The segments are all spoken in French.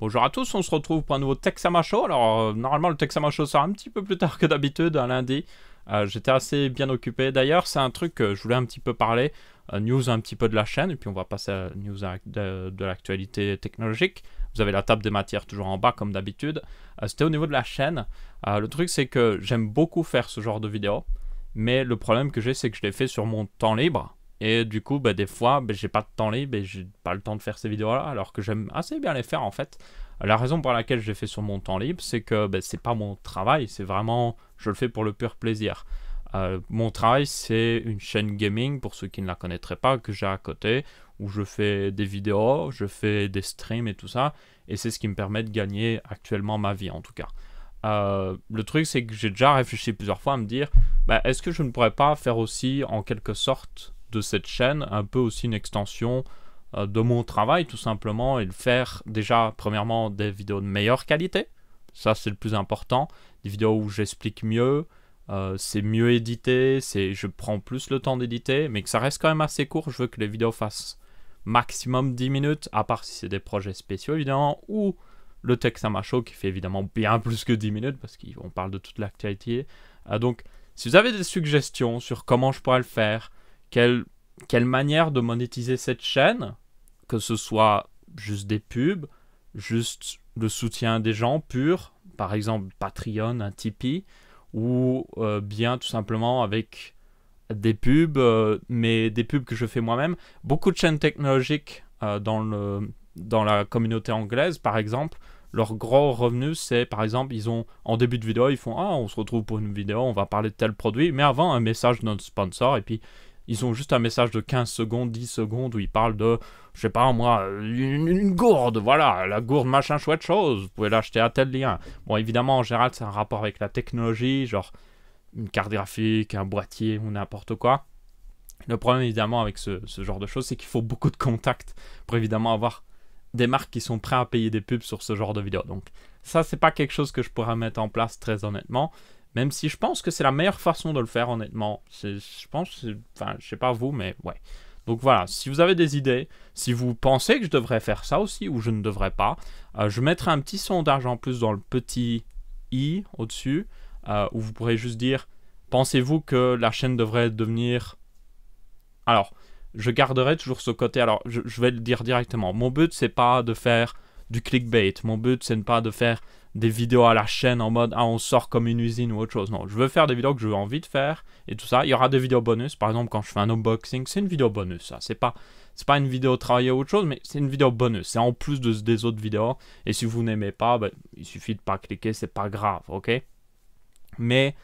Bonjour à tous, on se retrouve pour un nouveau Texama Show. Alors, normalement, le Texama Show sort un petit peu plus tard que d'habitude, un lundi. J'étais assez bien occupé. D'ailleurs, c'est un truc que je voulais un petit peu parler. News un petit peu de la chaîne, et puis on va passer à news de l'actualité technologique. Vous avez la table des matières toujours en bas, comme d'habitude. C'était au niveau de la chaîne. Le truc, c'est que j'aime beaucoup faire ce genre de vidéos. Mais le problème que j'ai, c'est que je l'ai fait sur mon temps libre. Et du coup, des fois, j'ai pas de temps libre et j'ai pas le temps de faire ces vidéos-là, alors que j'aime assez bien les faire en fait. La raison pour laquelle je les fais sur mon temps libre, c'est que c'est pas mon travail, c'est vraiment, je le fais pour le pur plaisir. Mon travail, c'est une chaîne gaming, pour ceux qui ne la connaîtraient pas, que j'ai à côté, où je fais des vidéos, je fais des streams et tout ça, et c'est ce qui me permet de gagner actuellement ma vie en tout cas. Le truc, c'est que j'ai déjà réfléchi plusieurs fois à me dire, est-ce que je ne pourrais pas faire aussi en quelque sorte de cette chaîne un peu aussi une extension de mon travail tout simplement, et le faire déjà premièrement des vidéos de meilleure qualité, ça c'est le plus important, des vidéos où j'explique mieux, c'est mieux édité, je prends plus le temps d'éditer, mais que ça reste quand même assez court. Je veux que les vidéos fassent maximum 10 minutes, à part si c'est des projets spéciaux évidemment, ou le Texama Show qui fait évidemment bien plus que 10 minutes parce qu'on parle de toute l'actualité. Donc si vous avez des suggestions sur comment je pourrais le faire, quelle manière de monétiser cette chaîne, que ce soit juste des pubs, juste le soutien des gens pur, par exemple Patreon, un Tipeee, ou bien tout simplement avec des pubs, mais des pubs que je fais moi-même. Beaucoup de chaînes technologiques dans la communauté anglaise, par exemple, leur gros revenu, c'est par exemple, ils ont en début de vidéo, ils font « Ah, on se retrouve pour une vidéo, on va parler de tel produit », mais avant, un message de notre sponsor, et puis ils ont juste un message de 15 secondes, 10 secondes, où ils parlent de, je sais pas moi, une gourde, voilà, la gourde machin chouette chose, vous pouvez l'acheter à tel lien. Bon, évidemment, en général, c'est un rapport avec la technologie, genre une carte graphique, un boîtier ou n'importe quoi. Le problème, évidemment, avec ce genre de choses, c'est qu'il faut beaucoup de contacts pour évidemment avoir des marques qui sont prêtes à payer des pubs sur ce genre de vidéos. Donc ça, c'est pas quelque chose que je pourrais mettre en place très honnêtement, même si je pense que c'est la meilleure façon de le faire honnêtement. Je pense, enfin, je sais pas vous, mais ouais. Donc voilà, si vous avez des idées, si vous pensez que je devrais faire ça aussi ou je ne devrais pas, je mettrai un petit sondage en plus dans le petit i au-dessus, où vous pourrez juste dire, pensez-vous que la chaîne devrait devenir... Alors, je garderai toujours ce côté, alors je vais le dire directement, mon but c'est pas de faire du clickbait, mon but c'est pas de faire des vidéos à la chaîne en mode ah on sort comme une usine ou autre chose, non, je veux faire des vidéos que j'ai envie de faire et tout ça. Il y aura des vidéos bonus, par exemple quand je fais un unboxing, c'est une vidéo bonus, ça, c'est pas une vidéo travaillée ou autre chose, mais c'est une vidéo bonus, c'est en plus des autres vidéos, et si vous n'aimez pas, il suffit de pas cliquer, c'est pas grave, ok. Mais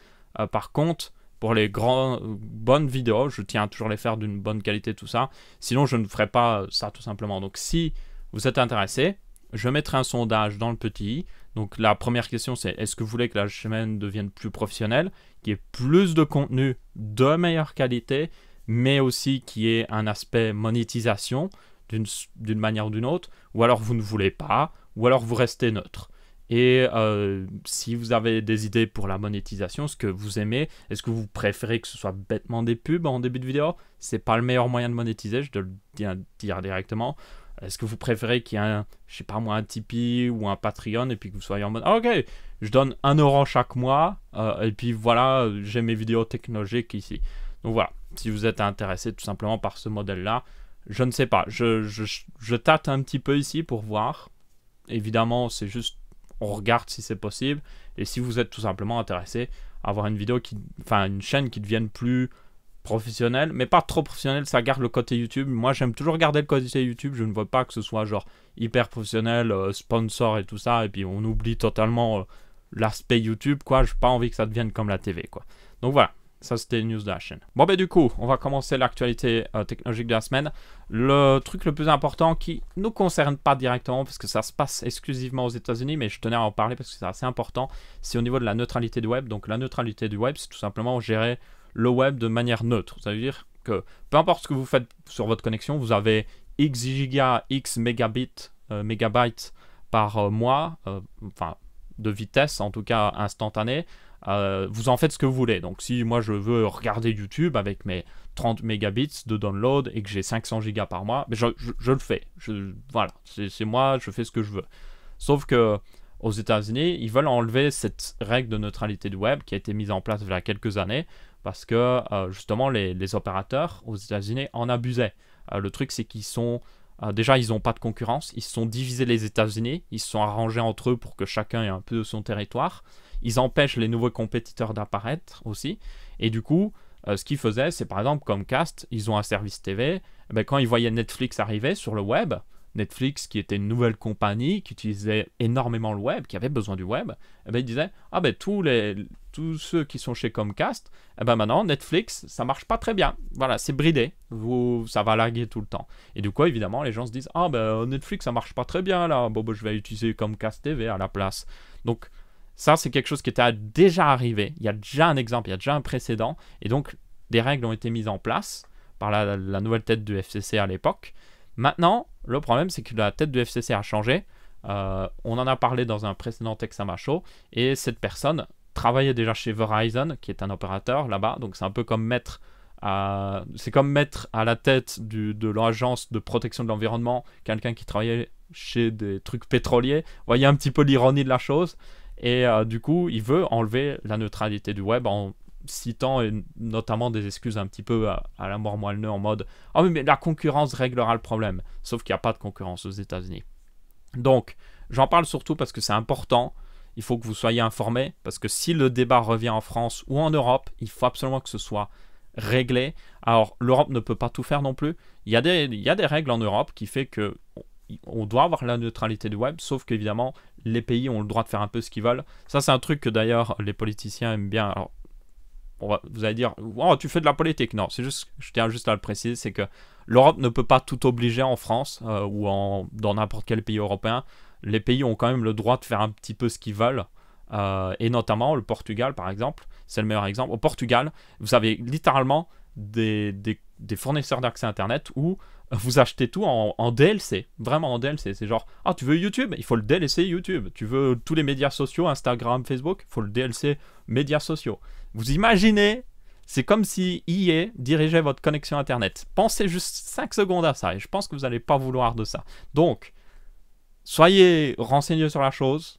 par contre, pour les bonnes vidéos, je tiens à toujours les faire d'une bonne qualité, tout ça. Sinon, je ne ferai pas ça tout simplement. Donc, si vous êtes intéressé, je mettrai un sondage dans le petit i. Donc, la première question, c'est est-ce que vous voulez que la chaîne devienne plus professionnelle, qu'il y ait plus de contenu de meilleure qualité, mais aussi qu'il y ait un aspect monétisation d'une manière ou d'une autre, ou alors vous ne voulez pas, ou alors vous restez neutre. Et si vous avez des idées pour la monétisation, ce que vous aimez, est-ce que vous préférez que ce soit bêtement des pubs en début de vidéo? C'est pas le meilleur moyen de monétiser, je dois le dire directement. Est-ce que vous préférez qu'il y ait je sais pas moi, un Tipeee ou un Patreon, et puis que vous soyez en mode ah, ok, je donne 1 € chaque mois, et puis voilà, j'ai mes vidéos technologiques ici. Donc voilà, si vous êtes intéressé tout simplement par ce modèle-là, je ne sais pas, je tâte un petit peu ici pour voir. Évidemment, c'est juste on regarde si c'est possible, et si vous êtes tout simplement intéressé à avoir une chaîne qui devienne plus professionnelle, mais pas trop professionnelle, ça garde le côté YouTube. Moi j'aime toujours garder le côté YouTube, je ne veux pas que ce soit genre hyper professionnel, sponsor et tout ça, et puis on oublie totalement l'aspect YouTube, quoi. J'ai pas envie que ça devienne comme la TV, quoi. Donc voilà. Ça, c'était les news de la chaîne. Bon, du coup, on va commencer l'actualité technologique de la semaine. Le truc le plus important qui ne nous concerne pas directement, parce que ça se passe exclusivement aux États-Unis, mais je tenais à en parler parce que c'est assez important, c'est au niveau de la neutralité du web. Donc, la neutralité du web, c'est tout simplement gérer le web de manière neutre. Ça veut dire que peu importe ce que vous faites sur votre connexion, vous avez X gigas, X mégabytes par mois, enfin, de vitesse, en tout cas instantanée. Vous en faites ce que vous voulez. Donc si moi je veux regarder YouTube avec mes 30 mégabits de download et que j'ai 500 gigas par mois, je le fais. Voilà, c'est moi, je fais ce que je veux. Sauf que aux États-Unis, ils veulent enlever cette règle de neutralité du web qui a été mise en place il y a quelques années parce que justement les opérateurs aux États-Unis en abusaient. Le truc, c'est qu'ils sont déjà, ils n'ont pas de concurrence. Ils se sont divisés les États-Unis. Ils se sont arrangés entre eux pour que chacun ait un peu de son territoire. Ils empêchent les nouveaux compétiteurs d'apparaître aussi. Et du coup, ce qu'ils faisaient, c'est par exemple Comcast, ils ont un service TV. Ben, quand ils voyaient Netflix arriver sur le web, Netflix qui était une nouvelle compagnie qui utilisait énormément le web, qui avait besoin du web, eh ben, ils disaient ah ben tous ceux qui sont chez Comcast, eh ben maintenant Netflix ça marche pas très bien, voilà c'est bridé, ça va laguer tout le temps. Et du coup évidemment les gens se disent ah ben Netflix ça marche pas très bien là, bon ben, je vais utiliser Comcast TV à la place. Donc ça c'est quelque chose qui était déjà arrivé, il y a déjà un exemple, il y a déjà un précédent, et donc des règles ont été mises en place par la nouvelle tête du FCC à l'époque. Maintenant, le problème, c'est que la tête du FCC a changé. On en a parlé dans un précédent Texama Show. Et cette personne travaillait déjà chez Verizon, qui est un opérateur là-bas. Donc, c'est un peu comme mettre à la tête de l'agence de protection de l'environnement quelqu'un qui travaillait chez des trucs pétroliers. Vous voyez un petit peu l'ironie de la chose. Et du coup, il veut enlever la neutralité du web en citant notamment des excuses un petit peu à la mort moelleux en mode « Ah oui, mais la concurrence réglera le problème ». Sauf qu'il n'y a pas de concurrence aux États-Unis. Donc, j'en parle surtout parce que c'est important. Il faut que vous soyez informés parce que si le débat revient en France ou en Europe, il faut absolument que ce soit réglé. Alors, l'Europe ne peut pas tout faire non plus. Il y a des règles en Europe qui fait que on doit avoir la neutralité du web, sauf qu'évidemment, les pays ont le droit de faire un peu ce qu'ils veulent. Ça, c'est un truc que d'ailleurs, les politiciens aiment bien. Alors, vous allez dire, oh, tu fais de la politique. Non, c'est juste, je tiens juste à le préciser, c'est que l'Europe ne peut pas tout obliger en France ou dans n'importe quel pays européen. Les pays ont quand même le droit de faire un petit peu ce qu'ils veulent. Et notamment le Portugal, par exemple, c'est le meilleur exemple. Au Portugal, vous avez littéralement des fournisseurs d'accès Internet où vous achetez tout en DLC, vraiment en DLC. C'est genre, ah, tu veux YouTube? Il faut le DLC YouTube. Tu veux tous les médias sociaux, Instagram, Facebook? Il faut le DLC médias sociaux. Vous imaginez, c'est comme si EA dirigeait votre connexion Internet. Pensez juste 5 secondes à ça et je pense que vous n'allez pas vouloir de ça. Donc, soyez renseignés sur la chose.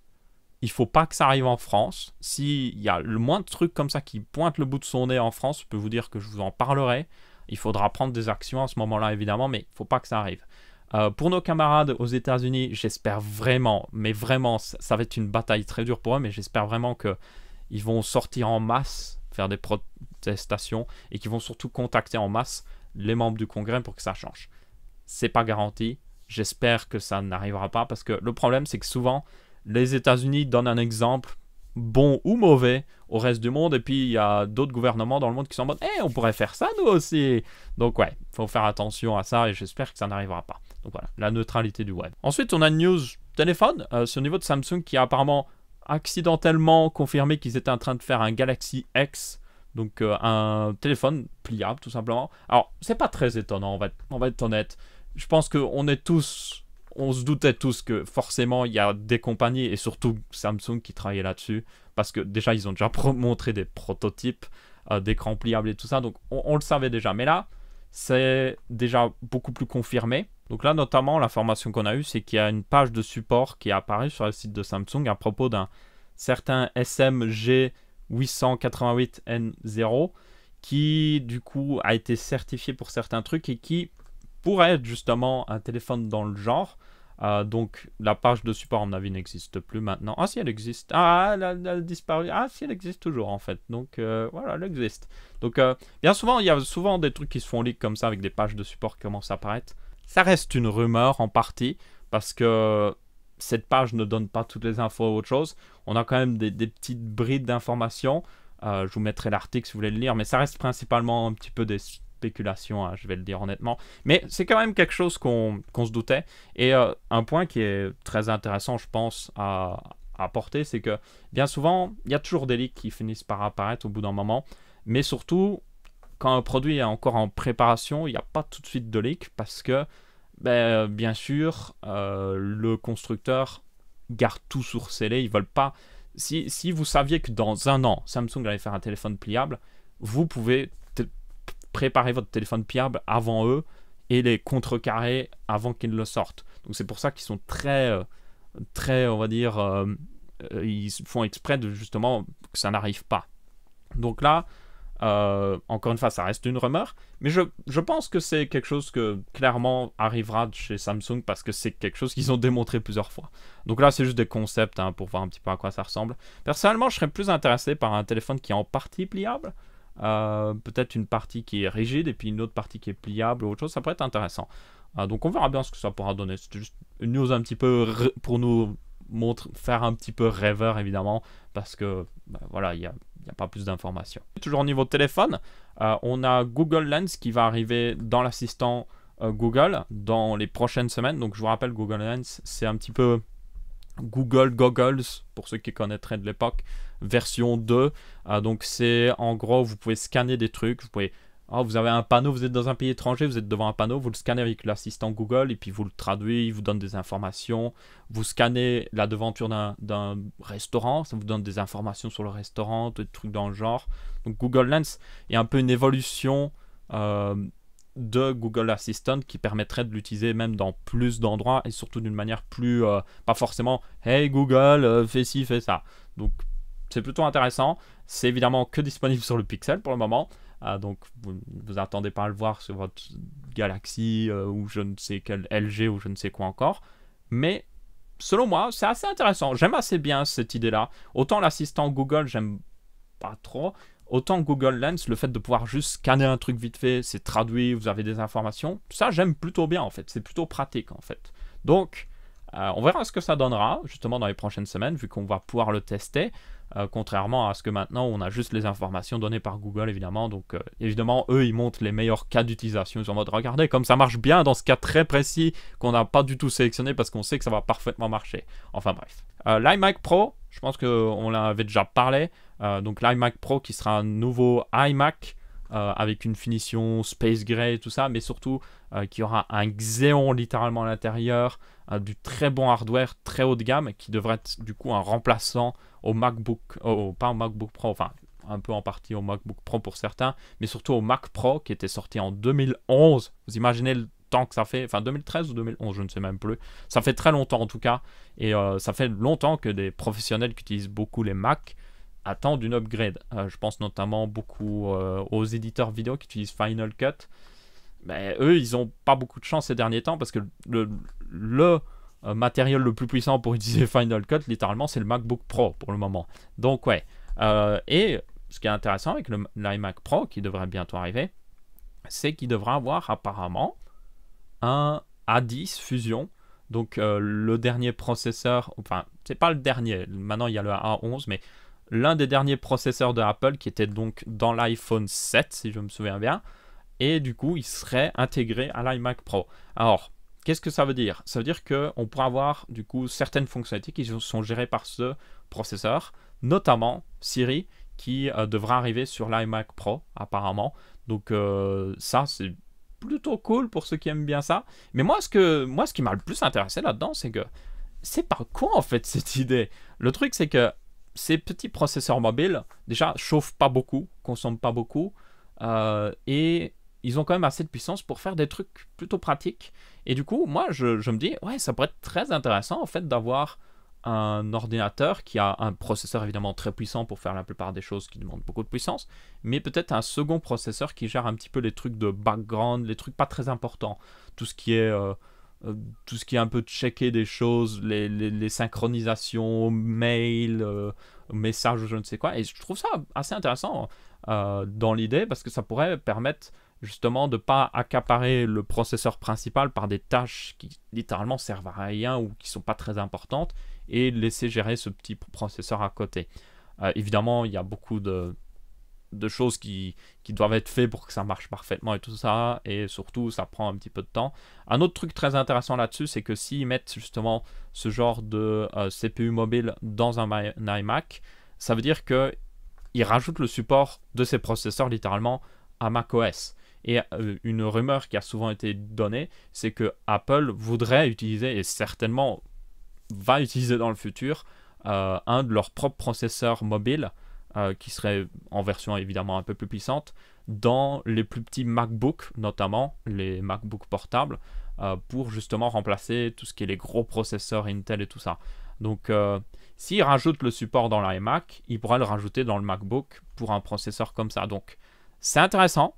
Il ne faut pas que ça arrive en France. S'il y a le moins de trucs comme ça qui pointent le bout de son nez en France, je peux vous dire que je vous en parlerai. Il faudra prendre des actions à ce moment-là, évidemment, mais il ne faut pas que ça arrive. Pour nos camarades aux États-Unis, j'espère vraiment, mais vraiment, ça va être une bataille très dure pour eux, mais j'espère vraiment qu'ils vont sortir en masse, faire des protestations, et qu'ils vont surtout contacter en masse les membres du Congrès pour que ça change. C'est pas garanti. J'espère que ça n'arrivera pas, parce que le problème, c'est que souvent, les États-Unis donnent un exemple, bon ou mauvais, au reste du monde, et puis il y a d'autres gouvernements dans le monde qui sont en mode « on pourrait faire ça nous aussi !» Donc ouais, il faut faire attention à ça, et j'espère que ça n'arrivera pas. Donc voilà, la neutralité du web. Ensuite, on a une news téléphone, c'est au niveau de Samsung qui a apparemment accidentellement confirmé qu'ils étaient en train de faire un Galaxy X, donc un téléphone pliable tout simplement. Alors, c'est pas très étonnant, on va être honnête. Je pense qu'on se doutait tous que forcément il y a des compagnies et surtout Samsung qui travaillaient là-dessus parce que déjà ils ont déjà montré des prototypes d'écrans pliables et tout ça, donc on le savait déjà, mais là c'est déjà beaucoup plus confirmé. Donc là notamment l'information qu'on a eue, c'est qu'il y a une page de support qui est apparue sur le site de Samsung à propos d'un certain SMG 888N0 qui du coup a été certifié pour certains trucs et qui pourrait être justement un téléphone dans le genre. Donc la page de support à mon avis n'existe plus maintenant. Ah si, elle existe. Ah, elle a disparu. Ah si, elle existe toujours en fait. Donc voilà, elle existe. Donc bien souvent, il y a souvent des trucs qui se font leak comme ça avec des pages de support qui commencent à apparaître. Ça reste une rumeur en partie parce que cette page ne donne pas toutes les infos ou autre chose. On a quand même des petites brides d'informations. Je vous mettrai l'article si vous voulez le lire, mais ça reste principalement un petit peu des spéculation, hein, je vais le dire honnêtement, mais c'est quand même quelque chose qu'on se doutait. Et un point qui est très intéressant, je pense, à apporter, c'est que bien souvent, il y a toujours des leaks qui finissent par apparaître au bout d'un moment, mais surtout, quand un produit est encore en préparation, il n'y a pas tout de suite de leak, parce que, bien sûr, le constructeur garde tout scellé, ils veulent pas... Si vous saviez que dans un an, Samsung allait faire un téléphone pliable, vous pouvez préparer votre téléphone pliable avant eux et les contrecarrer avant qu'ils le sortent. Donc c'est pour ça qu'ils sont très très, on va dire, ils font exprès de justement que ça n'arrive pas. Donc là, encore une fois, ça reste une rumeur, mais je pense que c'est quelque chose que clairement arrivera chez Samsung parce que c'est quelque chose qu'ils ont démontré plusieurs fois. Donc là, c'est juste des concepts hein, pour voir un petit peu à quoi ça ressemble. Personnellement, je serais plus intéressé par un téléphone qui est en partie pliable. Peut-être une partie qui est rigide et puis une autre partie qui est pliable ou autre chose, ça pourrait être intéressant. Donc on verra bien ce que ça pourra donner. C'est juste une news un petit peu pour nous faire un petit peu rêveur évidemment parce que voilà, il n'y a pas plus d'informations. Toujours au niveau de téléphone, on a Google Lens qui va arriver dans l'assistant Google dans les prochaines semaines. Donc je vous rappelle, Google Lens, c'est un petit peu Google Goggles, pour ceux qui connaîtraient de l'époque, version 2. Donc c'est en gros, vous pouvez scanner des trucs, vous pouvez... vous avez un panneau, vous êtes dans un pays étranger, vous êtes devant un panneau, vous le scannez avec l'assistant Google et puis vous le traduisez, il vous donne des informations. Vous scannez la devanture d'un restaurant, ça vous donne des informations sur le restaurant, des trucs dans le genre. Donc Google Lens est un peu une évolution de Google Assistant qui permettrait de l'utiliser même dans plus d'endroits et surtout d'une manière plus, pas forcément « Hey Google, fais ci, fais ça ». Donc c'est plutôt intéressant. C'est évidemment que disponible sur le Pixel pour le moment. Donc vous attendez pas à le voir sur votre Galaxy ou je ne sais quel LG ou je ne sais quoi encore. Mais selon moi, c'est assez intéressant. J'aime assez bien cette idée-là. Autant l'assistant Google, j'aime pas trop. Autant Google Lens, le fait de pouvoir juste scanner un truc vite fait, c'est traduit, vous avez des informations. Ça, j'aime plutôt bien en fait. C'est plutôt pratique en fait. Donc, on verra ce que ça donnera justement dans les prochaines semaines vu qu'on va pouvoir le tester. Contrairement à ce que maintenant on a juste les informations données par Google évidemment, donc évidemment eux ils montrent les meilleurs cas d'utilisation, ils sont en mode regardez comme ça marche bien dans ce cas très précis qu'on n'a pas du tout sélectionné parce qu'on sait que ça va parfaitement marcher. Enfin bref. L'iMac Pro, je pense qu'on l'avait déjà parlé, donc l'iMac Pro qui sera un nouveau iMac avec une finition Space Gray et tout ça, mais surtout qui aura un Xeon littéralement à l'intérieur, du très bon hardware, très haut de gamme, qui devrait être du coup un remplaçant au MacBook, pas au MacBook Pro, enfin un peu en partie au MacBook Pro pour certains, mais surtout au Mac Pro qui était sorti en 2011. Vous imaginez le temps que ça fait, enfin 2013 ou 2011, je ne sais même plus. Ça fait très longtemps en tout cas, et ça fait longtemps que des professionnels qui utilisent beaucoup les Mac attendent une upgrade. Je pense notamment beaucoup aux éditeurs vidéo qui utilisent Final Cut. Mais eux, ils n'ont pas beaucoup de chance ces derniers temps parce que le matériel le plus puissant pour utiliser Final Cut, littéralement, c'est le MacBook Pro pour le moment. Donc ouais. Et ce qui est intéressant avec l'iMac Pro, qui devrait bientôt arriver, c'est qu'il devra avoir apparemment un A10 Fusion. Donc le dernier processeur, enfin, c'est pas le dernier, maintenant il y a le A11, mais l'un des derniers processeurs de Apple qui était donc dans l'iPhone 7, si je me souviens bien. Et du coup, il serait intégré à l'iMac Pro. Alors, qu'est-ce que ça veut dire? Ça veut dire qu'on pourra avoir du coup certaines fonctionnalités qui sont gérées par ce processeur, notamment Siri, qui devra arriver sur l'iMac Pro, apparemment. Donc ça, c'est plutôt cool pour ceux qui aiment bien ça. Mais moi, ce qui m'a le plus intéressé là-dedans, c'est que c'est pas quoi en fait cette idée. Le truc, c'est que ces petits processeurs mobiles, déjà, chauffent pas beaucoup, consomment pas beaucoup, et ils ont quand même assez de puissance pour faire des trucs plutôt pratiques. Et du coup, moi, je me dis, ouais, ça pourrait être très intéressant, en fait, d'avoir un ordinateur qui a un processeur, évidemment, très puissant pour faire la plupart des choses qui demandent beaucoup de puissance, mais peut-être un second processeur qui gère un petit peu les trucs de background, les trucs pas très importants. Tout ce qui est un peu checker des choses, les synchronisations, mail, messages ou je ne sais quoi. Et je trouve ça assez intéressant dans l'idée parce que ça pourrait permettre justement de ne pas accaparer le processeur principal par des tâches qui littéralement servent à rien ou qui ne sont pas très importantes et laisser gérer ce petit processeur à côté. Évidemment, il y a beaucoup de choses qui doivent être faites pour que ça marche parfaitement et tout ça, et surtout ça prend un petit peu de temps. Un autre truc très intéressant là-dessus, c'est que s'ils mettent justement ce genre de CPU mobile dans un iMac, ça veut dire qu'ils rajoutent le support de ces processeurs littéralement à macOS. Et une rumeur qui a souvent été donnée, c'est que Apple voudrait utiliser, et certainement va utiliser dans le futur, un de leurs propres processeurs mobiles, qui serait en version évidemment un peu plus puissante, dans les plus petits MacBooks, notamment les MacBooks portables, pour justement remplacer tout ce qui est les gros processeurs Intel et tout ça. Donc, s'ils rajoutent le support dans l'iMac, ils pourraient le rajouter dans le MacBook pour un processeur comme ça. Donc, c'est intéressant.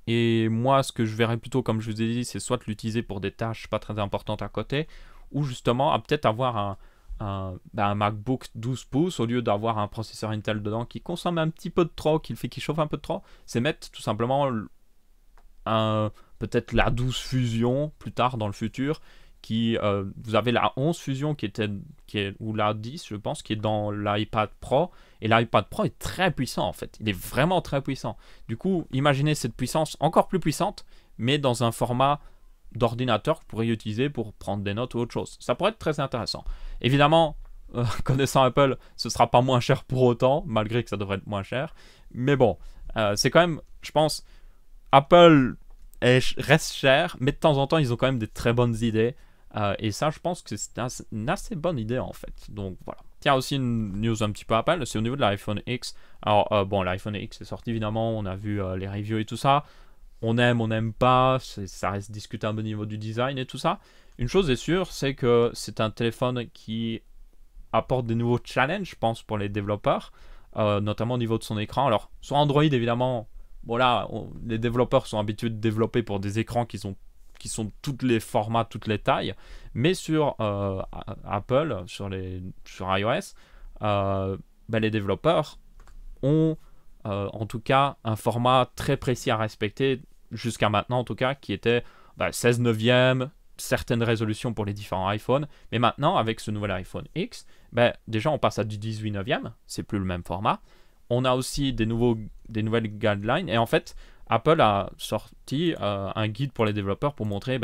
Et moi, ce que je verrais plutôt, comme je vous ai dit, c'est soit l'utiliser pour des tâches pas très importantes à côté, ou justement à peut-être avoir un MacBook 12 pouces au lieu d'avoir un processeur Intel dedans qui consomme un petit peu de trop, qui chauffe un peu de trop. C'est mettre tout simplement peut-être la 12 Fusion plus tard dans le futur. Vous avez la 11 Fusion ou la 10 je pense qui est dans l'iPad Pro, et l'iPad Pro est très puissant en fait, il est vraiment très puissant. Du coup imaginez cette puissance encore plus puissante mais dans un format d'ordinateur que vous pourriez utiliser pour prendre des notes ou autre chose. Ça pourrait être très intéressant. Évidemment connaissant Apple, ce sera pas moins cher pour autant, malgré que ça devrait être moins cher, mais bon, c'est quand même, je pense, Apple reste cher, mais de temps en temps ils ont quand même des très bonnes idées. Et ça, je pense que c'est une assez bonne idée en fait. Donc voilà. Tiens, aussi une news un petit peu Apple, c'est au niveau de l'iPhone X. Alors, bon, l'iPhone X est sorti évidemment, on a vu les reviews et tout ça. On n'aime pas, ça reste discutable au niveau du design et tout ça. Une chose est sûre, c'est que c'est un téléphone qui apporte des nouveaux challenges, je pense, pour les développeurs, notamment au niveau de son écran. Alors, sur Android, évidemment, voilà, les développeurs sont habitués de développer pour des écrans qui sont tous les formats, toutes les tailles, mais sur Apple, sur iOS, les développeurs ont en tout cas un format très précis à respecter, jusqu'à maintenant en tout cas, qui était 16 neuvième, certaines résolutions pour les différents iPhones, mais maintenant avec ce nouvel iPhone X, déjà on passe à du 18 neuvième, c'est plus le même format. On a aussi des nouvelles guidelines, et en fait Apple a sorti un guide pour les développeurs pour montrer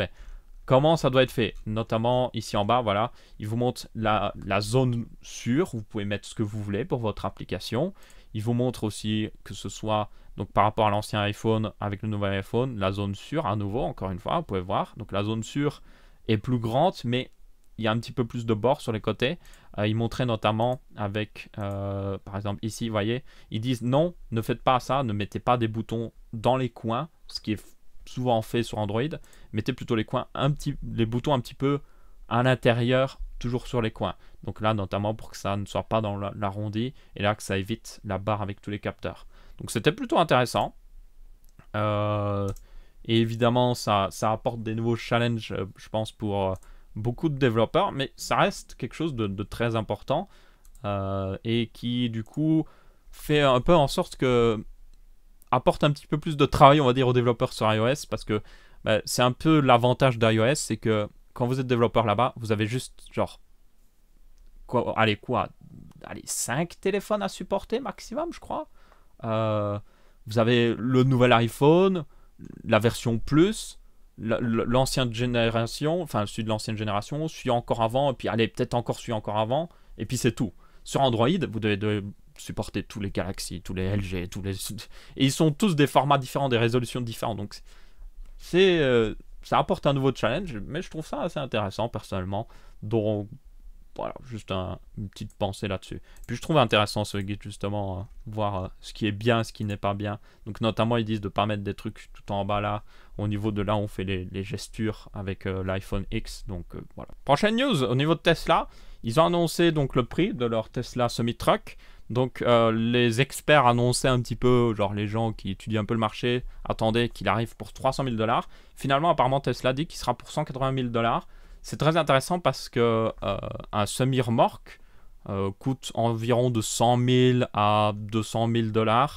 comment ça doit être fait. Notamment ici en bas, voilà, il vous montre la zone sûre, vous pouvez mettre ce que vous voulez pour votre application. Il vous montre aussi que ce soit, donc par rapport à l'ancien iPhone avec le nouvel iPhone, la zone sûre à nouveau, encore une fois, vous pouvez voir. Donc la zone sûre est plus grande, mais il y a un petit peu plus de bords sur les côtés. Ils montraient notamment avec, par exemple ici, vous voyez, ils disent non, ne faites pas ça, ne mettez pas des boutons dans les coins, ce qui est souvent fait sur Android. Mettez plutôt les boutons un petit peu à l'intérieur, toujours sur les coins. Donc là, notamment pour que ça ne soit pas dans l'arrondi, et là que ça évite la barre avec tous les capteurs. Donc c'était plutôt intéressant. Et évidemment, ça apporte des nouveaux challenges, je pense, pour beaucoup de développeurs, mais ça reste quelque chose de très important et qui, du coup, fait un peu en sorte que apporte un petit peu plus de travail, on va dire, aux développeurs sur iOS, parce que c'est un peu l'avantage d'iOS, c'est que quand vous êtes développeur là-bas, vous avez juste, genre, 5 téléphones à supporter maximum, je crois. Vous avez le nouvel iPhone, la version Plus, l'ancienne génération, enfin celui de l'ancienne génération, celui encore avant, et puis allez, peut-être encore celui encore avant, et puis c'est tout. Sur Android, vous devez supporter tous les Galaxy, tous les LG, et ils sont tous des formats différents, des résolutions différentes, donc ça apporte un nouveau challenge, mais je trouve ça assez intéressant personnellement. Donc voilà, juste une petite pensée là-dessus. Puis je trouve intéressant ce guide, justement, voir ce qui est bien, ce qui n'est pas bien. Donc notamment, ils disent de ne pas mettre des trucs tout en bas là, au niveau de là où on fait les gestures avec l'iPhone X. Donc voilà. Prochaine news, au niveau de Tesla, ils ont annoncé donc le prix de leur Tesla Semi-Truck. Donc les experts annonçaient un petit peu, genre les gens qui étudient un peu le marché, attendaient qu'il arrive pour 300 000 $. Finalement, apparemment, Tesla dit qu'il sera pour 180 000 $. C'est très intéressant parce que un semi-remorque coûte environ de 100 000 à 200 000 $.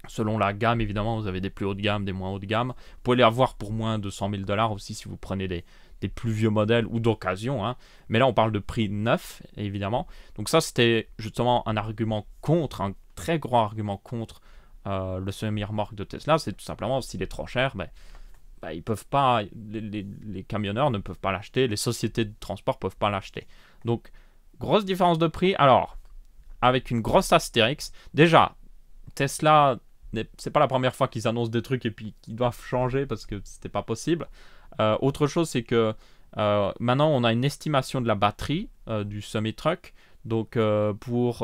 Selon la gamme, évidemment, vous avez des plus hautes de gamme, des moins hautes de gamme. Vous pouvez les avoir pour moins de 100 000 $ aussi si vous prenez des plus vieux modèles ou d'occasion. Hein. Mais là, on parle de prix neuf, évidemment. Donc ça, c'était justement un argument contre, un très grand argument contre le semi-remorque de Tesla. C'est tout simplement, s'il est trop cher, ils peuvent pas, les camionneurs ne peuvent pas l'acheter, les sociétés de transport ne peuvent pas l'acheter. Donc, grosse différence de prix. Alors, avec une grosse astérix, déjà, Tesla, c'est pas la première fois qu'ils annoncent des trucs et puis qu'ils doivent changer parce que c'était pas possible. Autre chose, c'est que maintenant, on a une estimation de la batterie du semi-truck. Donc, pour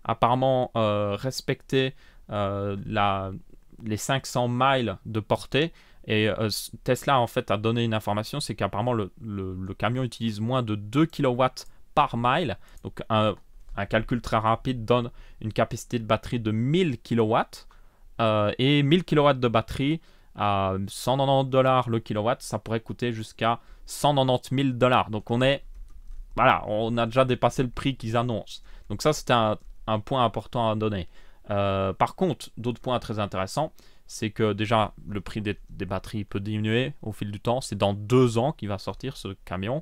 apparemment respecter les 500 miles de portée, Et Tesla en fait a donné une information, c'est qu'apparemment le camion utilise moins de 2 kilowatts par mile. Donc un calcul très rapide donne une capacité de batterie de 1000 kilowatts. Et 1000 kilowatts de batterie à 190 $ le kilowatt, ça pourrait coûter jusqu'à 190 000 $. Donc voilà, on a déjà dépassé le prix qu'ils annoncent. Donc ça, c'était un point important à donner. Par contre, d'autres points très intéressants, c'est que déjà, le prix des batteries peut diminuer au fil du temps. C'est dans 2 ans qu'il va sortir ce camion.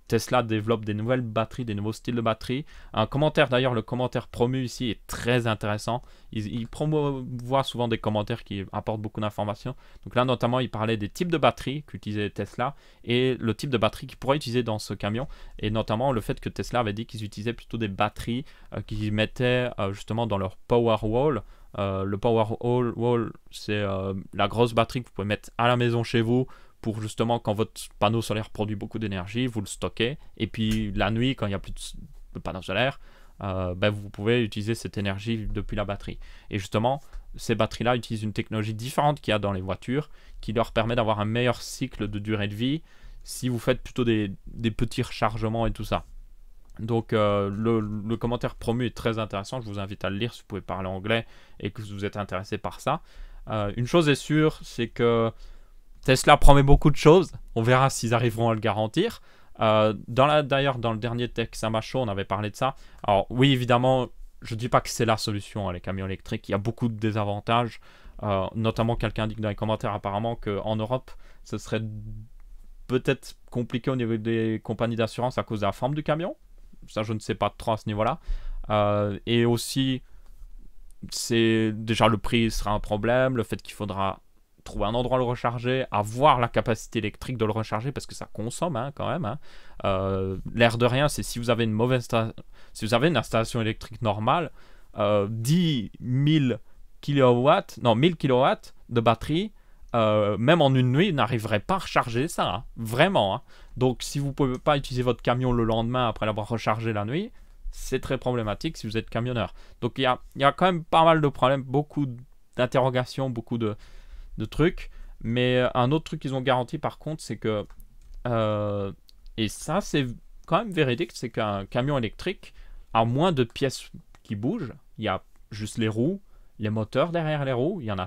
Tesla développe des nouvelles batteries, des nouveaux styles de batteries. Un commentaire, d'ailleurs, le commentaire promu ici est très intéressant. Il promouvoit souvent des commentaires qui apportent beaucoup d'informations. Donc là, notamment, il parlait des types de batteries qu'utilisait Tesla et le type de batterie qu'ils pourraient utiliser dans ce camion. Et notamment le fait que Tesla avait dit qu'ils utilisaient plutôt des batteries qu'ils mettaient justement dans leur Powerwall. Le Powerwall, c'est la grosse batterie que vous pouvez mettre à la maison chez vous, pour justement quand votre panneau solaire produit beaucoup d'énergie, vous le stockez. Et puis la nuit, quand il n'y a plus de panneau solaire, vous pouvez utiliser cette énergie depuis la batterie. Et justement, ces batteries-là utilisent une technologie différente qu'il y a dans les voitures, qui leur permet d'avoir un meilleur cycle de durée de vie si vous faites plutôt des petits rechargements et tout ça. Donc le commentaire promu est très intéressant, je vous invite à le lire si vous pouvez parler anglais et que vous êtes intéressé par ça. Une chose est sûre, c'est que Tesla promet beaucoup de choses, on verra s'ils arriveront à le garantir. D'ailleurs, dans le dernier Texama Show, on avait parlé de ça. Alors oui, évidemment, je ne dis pas que c'est la solution, les camions électriques. Il y a beaucoup de désavantages. Notamment, quelqu'un indique dans les commentaires apparemment qu'en Europe, ce serait peut-être compliqué au niveau des compagnies d'assurance à cause de la forme du camion. Ça, je ne sais pas trop à ce niveau-là. Et aussi, déjà le prix sera un problème, le fait qu'il faudra trouver un endroit à le recharger, avoir la capacité électrique de le recharger parce que ça consomme quand même. L'air de rien, c'est si vous avez une installation électrique normale, 10 000 kilowatts, non 1000 kilowatts de batterie, même en une nuit, n'arriverait pas à recharger ça, vraiment. Donc si vous ne pouvez pas utiliser votre camion le lendemain après l'avoir rechargé la nuit, c'est très problématique si vous êtes camionneur. Donc il y a quand même pas mal de problèmes, beaucoup d'interrogations, beaucoup de trucs. Mais un autre truc qu'ils ont garanti par contre, c'est que, et ça c'est quand même véridique, c'est qu'un camion électrique a moins de pièces qui bougent. Il y a juste les roues, les moteurs derrière les roues, il y en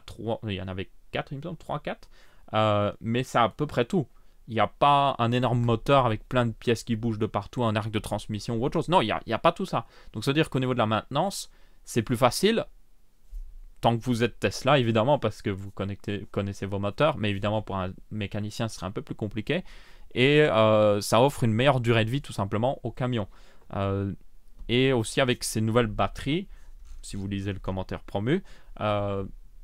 avait 4, il me semble, 3, 4. Mais c'est à peu près tout. Il n'y a pas un énorme moteur avec plein de pièces qui bougent de partout, un arc de transmission ou autre chose. Non, il n'y a pas tout ça. Donc ça veut dire qu'au niveau de la maintenance, c'est plus facile. Tant que vous êtes Tesla, évidemment, parce que vous connaissez vos moteurs, mais évidemment pour un mécanicien, ce serait un peu plus compliqué. Et ça offre une meilleure durée de vie, tout simplement, au camion. Et aussi avec ces nouvelles batteries, si vous lisez le commentaire promu,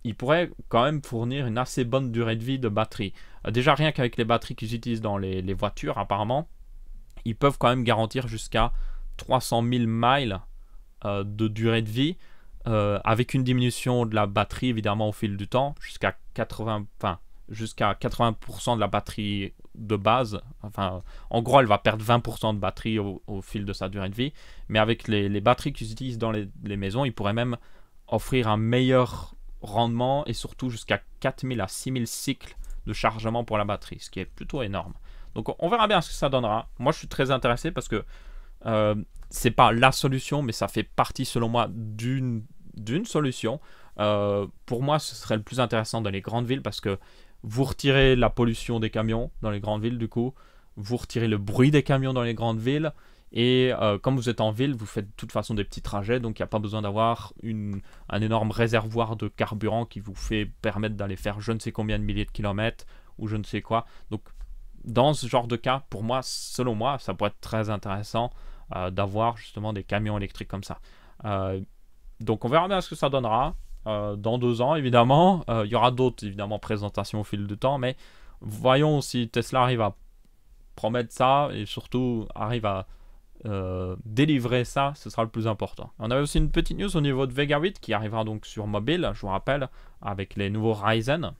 il pourrait quand même fournir une assez bonne durée de vie de batterie. Déjà, rien qu'avec les batteries qu'ils utilisent dans les voitures, apparemment, ils peuvent quand même garantir jusqu'à 300 000 miles de durée de vie, avec une diminution de la batterie, évidemment, au fil du temps, jusqu'à 80% de la batterie de base. Enfin, en gros, elle va perdre 20% de batterie au fil de sa durée de vie. Mais avec les batteries qu'ils utilisent dans les maisons, ils pourraient même offrir un meilleur rendement et surtout jusqu'à 4000 à 6000 cycles de chargement pour la batterie, ce qui est plutôt énorme. Donc on verra bien ce que ça donnera. Moi je suis très intéressé parce que c'est pas la solution, mais ça fait partie selon moi d'une solution. Pour moi ce serait le plus intéressant dans les grandes villes parce que vous retirez la pollution des camions dans les grandes villes, du coup vous retirez le bruit des camions dans les grandes villes. Et comme vous êtes en ville, vous faites de toute façon des petits trajets, donc il n'y a pas besoin d'avoir un énorme réservoir de carburant qui vous fait permettre d'aller faire je ne sais combien de milliers de kilomètres ou je ne sais quoi. Donc dans ce genre de cas, pour moi, selon moi, ça pourrait être très intéressant d'avoir justement des camions électriques comme ça. Donc on verra bien ce que ça donnera. Dans 2 ans, évidemment, il y aura d'autres évidemment présentations au fil du temps, mais voyons si Tesla arrive à promettre ça et surtout arrive à délivrer ça, ce sera le plus important. On avait aussi une petite news au niveau de Vega 8 qui arrivera donc sur mobile, je vous rappelle, avec les nouveaux Ryzen.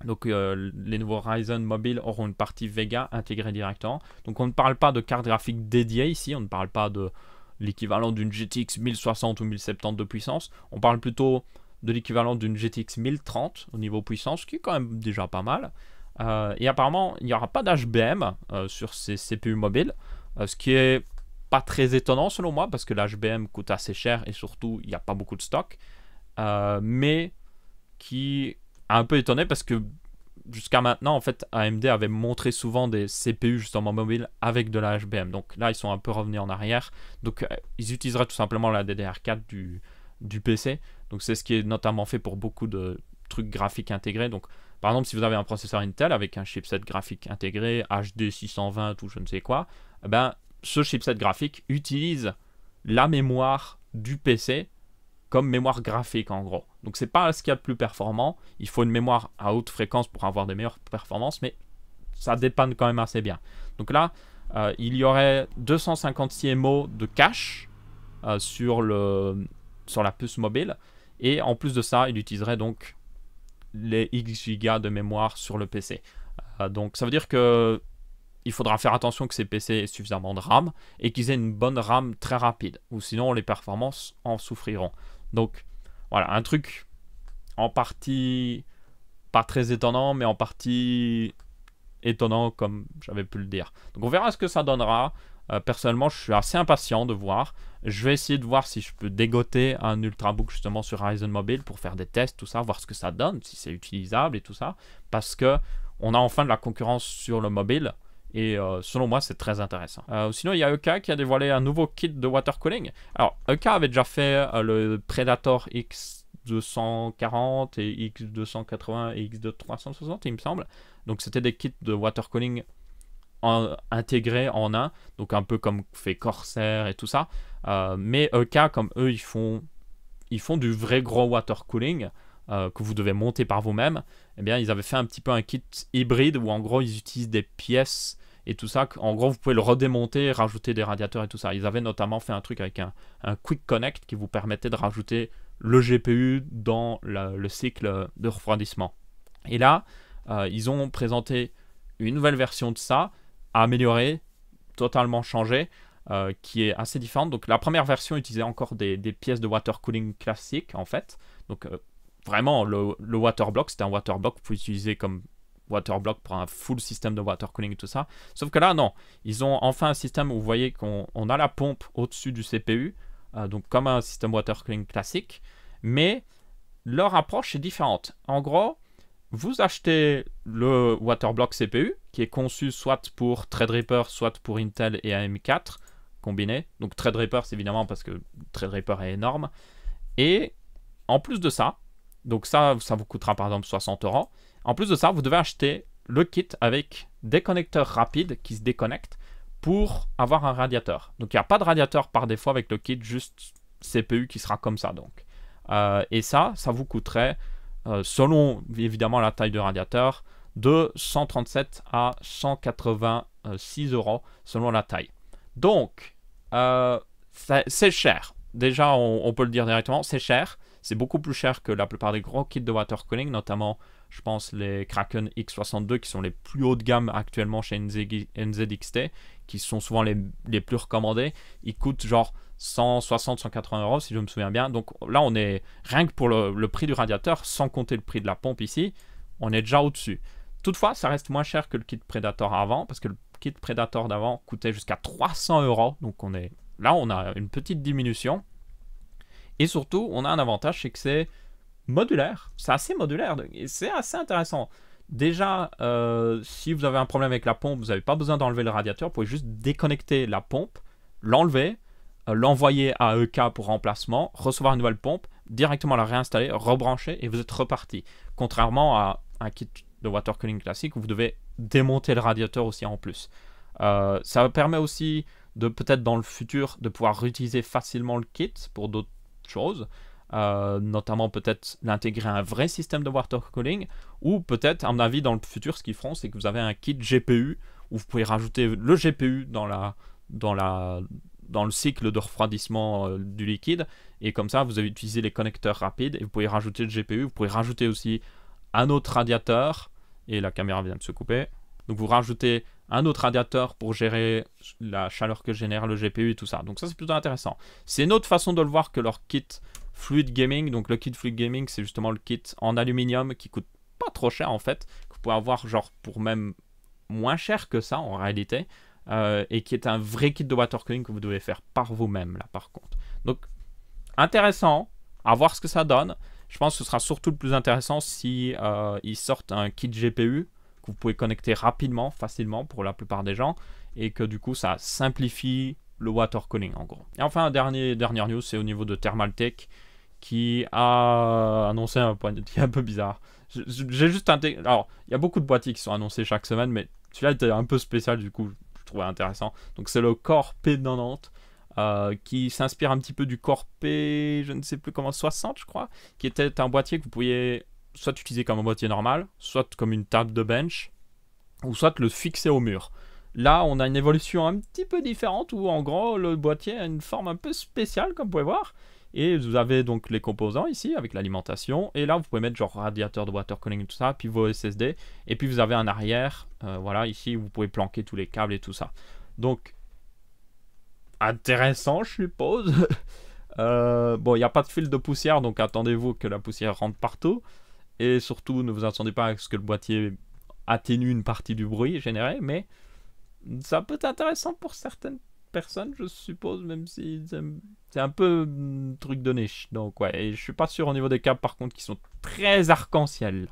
Donc les nouveaux Ryzen mobiles auront une partie Vega intégrée directement. Donc on ne parle pas de carte graphique dédiée ici, on ne parle pas de l'équivalent d'une GTX 1060 ou 1070 de puissance. On parle plutôt de l'équivalent d'une GTX 1030 au niveau puissance, ce qui est quand même déjà pas mal. Et apparemment, il n'y aura pas d'HBM sur ces CPU mobiles, ce qui est pas très étonnant selon moi, parce que l'HBM coûte assez cher et surtout, il n'y a pas beaucoup de stock. Mais qui a un peu étonné parce que jusqu'à maintenant, en fait, AMD avait montré souvent des CPU justement mobile avec de la HBM. Donc là, ils sont un peu revenus en arrière. Donc ils utiliseraient tout simplement la DDR4 du PC. Donc c'est ce qui est notamment fait pour beaucoup de trucs graphiques intégrés. Donc par exemple, si vous avez un processeur Intel avec un chipset graphique intégré, HD 620 ou je ne sais quoi, eh ben, ce chipset graphique utilise la mémoire du PC comme mémoire graphique en gros. Donc c'est pas ce qu'il y a de plus performant. Il faut une mémoire à haute fréquence pour avoir des meilleures performances, mais ça dépanne quand même assez bien. Donc là, il y aurait 256 MO de cache sur la puce mobile. Et en plus de ça, il utiliserait donc les X gigas de mémoire sur le PC. Donc ça veut dire que il faudra faire attention que ces PC aient suffisamment de RAM et qu'ils aient une bonne RAM très rapide, ou sinon les performances en souffriront. Donc voilà, un truc en partie pas très étonnant, mais en partie étonnant comme j'avais pu le dire. Donc on verra ce que ça donnera. Personnellement, je suis assez impatient de voir. Je vais essayer de voir si je peux dégoter un Ultrabook justement sur Ryzen Mobile pour faire des tests, tout ça, voir ce que ça donne, si c'est utilisable et tout ça. Parce que on a enfin de la concurrence sur le mobile. Et selon moi, c'est très intéressant. Sinon, il y a EK qui a dévoilé un nouveau kit de water cooling. Alors, EK avait déjà fait le Predator X240 et X280 et X360, il me semble. Donc, c'était des kits de water cooling intégrés en un. Donc, un peu comme fait Corsair et tout ça. Mais EK, comme eux, ils font du vrai gros water cooling. Que vous devez monter par vous-même, eh bien, ils avaient fait un petit peu un kit hybride où en gros, ils utilisent des pièces et tout ça. En gros, vous pouvez le redémonter, rajouter des radiateurs et tout ça. Ils avaient notamment fait un truc avec un Quick Connect qui vous permettait de rajouter le GPU dans le cycle de refroidissement. Et là, ils ont présenté une nouvelle version de ça, améliorée, totalement changée, qui est assez différente. Donc, la première version utilisait encore des pièces de water cooling classiques, en fait. Donc, vraiment, le water block, c'était un water block que vous pouvez utiliser comme water block pour un full système de water cooling et tout ça. Sauf que là, non. Ils ont enfin un système où vous voyez qu'on a la pompe au-dessus du CPU, donc comme un système water cooling classique, mais leur approche est différente. En gros, vous achetez le water block CPU, qui est conçu soit pour Threadripper, soit pour Intel et AM4 combinés. Donc Threadripper, c'est évidemment parce que Threadripper est énorme. Et en plus de ça, donc ça vous coûtera par exemple 60 €. En plus de ça, vous devez acheter le kit avec des connecteurs rapides qui se déconnectent pour avoir un radiateur. Donc il n'y a pas de radiateur par défaut avec le kit, juste CPU qui sera comme ça. Donc. Et ça vous coûterait, selon évidemment la taille de radiateur, de 137 à 186 € selon la taille. Donc, c'est cher. Déjà, on peut le dire directement, c'est cher. C'est beaucoup plus cher que la plupart des gros kits de water cooling, notamment, je pense, les Kraken X62 qui sont les plus hauts de gamme actuellement chez NZXT, qui sont souvent les plus recommandés. Ils coûtent genre 160-180 € si je me souviens bien. Donc là, on est rien que pour le prix du radiateur, sans compter le prix de la pompe ici, on est déjà au-dessus. Toutefois, ça reste moins cher que le kit Predator avant, parce que le kit Predator d'avant coûtait jusqu'à 300 €. Donc là, on a une petite diminution. Et surtout, on a un avantage, c'est que c'est modulaire. C'est assez modulaire et c'est assez intéressant. Déjà, si vous avez un problème avec la pompe, vous n'avez pas besoin d'enlever le radiateur. Vous pouvez juste déconnecter la pompe, l'enlever, l'envoyer à EK pour remplacement, recevoir une nouvelle pompe, directement la réinstaller, rebrancher et vous êtes reparti. Contrairement à un kit de water cooling classique où vous devez démonter le radiateur aussi en plus. Ça permet aussi de peut-être dans le futur de pouvoir réutiliser facilement le kit pour d'autres choses, notamment peut-être l'intégrer à un vrai système de water cooling, ou peut-être, à mon avis, dans le futur, ce qu'ils feront, c'est que vous avez un kit GPU où vous pouvez rajouter le GPU dans le cycle de refroidissement du liquide, et comme ça, vous avez utilisé les connecteurs rapides, et vous pouvez rajouter le GPU, vous pouvez rajouter aussi un autre radiateur, et la caméra vient de se couper. Donc vous rajoutez un autre radiateur pour gérer la chaleur que génère le GPU et tout ça. Donc ça, c'est plutôt intéressant. C'est une autre façon de le voir que leur kit Fluid Gaming. Donc le kit Fluid Gaming, c'est justement le kit en aluminium qui coûte pas trop cher en fait, que vous pouvez avoir genre pour même moins cher que ça en réalité, et qui est un vrai kit de water cooling que vous devez faire par vous-même là par contre. Donc intéressant, à voir ce que ça donne. Je pense que ce sera surtout le plus intéressant si ils sortent un kit GPU que vous pouvez connecter rapidement, facilement pour la plupart des gens, et que du coup ça simplifie le water cooling en gros. Et enfin, dernière news, c'est au niveau de Thermaltake qui a annoncé un point qui est un peu bizarre. J'ai juste intégré. Alors, il y a beaucoup de boîtiers qui sont annoncés chaque semaine, mais celui-là était un peu spécial, du coup, je trouvais intéressant. Donc, c'est le Core P90 qui s'inspire un petit peu du Core P, je ne sais plus comment, 60, je crois, qui était un boîtier que vous pouviez soit utiliser comme un boîtier normal, soit comme une table de bench, ou soit le fixer au mur. Là, on a une évolution un petit peu différente où, en gros, le boîtier a une forme un peu spéciale, comme vous pouvez voir. Et vous avez donc les composants ici avec l'alimentation. Et là, vous pouvez mettre genre radiateur de water cooling et tout ça. Puis vos SSD. Et puis vous avez un arrière. Voilà, ici, vous pouvez planquer tous les câbles et tout ça. Donc, intéressant, je suppose. Bon, il n'y a pas de fil de poussière. Donc, attendez-vous que la poussière rentre partout. Et surtout, ne vous attendez pas à ce que le boîtier atténue une partie du bruit généré. Mais ça peut être intéressant pour certaines personne, je suppose, même si c'est un peu truc de niche. Donc ouais, et je suis pas sûr au niveau des câbles par contre qui sont très arc-en-ciel là.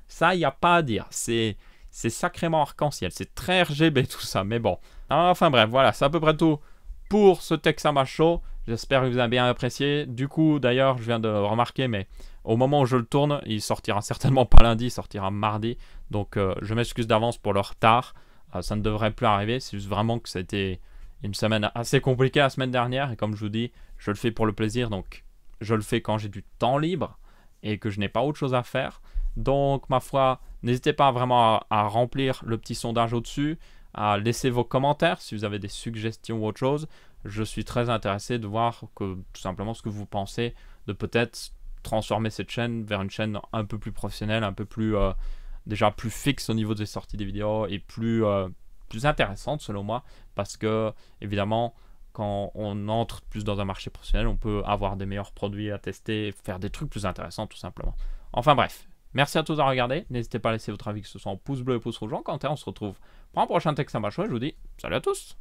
Ça, il n'y a pas à dire. C'est sacrément arc-en-ciel. C'est très RGB tout ça, mais bon. Enfin bref, voilà, c'est à peu près tout pour ce Texama Show. J'espère que vous avez bien apprécié. Du coup, d'ailleurs, je viens de remarquer, mais au moment où je le tourne, il sortira certainement pas lundi, il sortira mardi. Donc je m'excuse d'avance pour le retard. Ça ne devrait plus arriver. C'est juste vraiment que ça a été une semaine assez compliquée la semaine dernière. Et comme je vous dis, je le fais pour le plaisir. Donc, je le fais quand j'ai du temps libre et que je n'ai pas autre chose à faire. Donc, ma foi, n'hésitez pas vraiment à remplir le petit sondage au-dessus, à laisser vos commentaires si vous avez des suggestions ou autre chose. Je suis très intéressé de voir que, tout simplement ce que vous pensez de peut-être transformer cette chaîne vers une chaîne un peu plus professionnelle, un peu plus déjà plus fixe au niveau des sorties des vidéos et plus intéressante selon moi, parce que évidemment quand on entre plus dans un marché professionnel, on peut avoir des meilleurs produits à tester, faire des trucs plus intéressants tout simplement. Enfin bref, merci à tous d'avoir regardé, n'hésitez pas à laisser votre avis, que ce soit en pouce bleu et pouce rouge en commentaire. On se retrouve pour un prochain Texama Show et je vous dis salut à tous.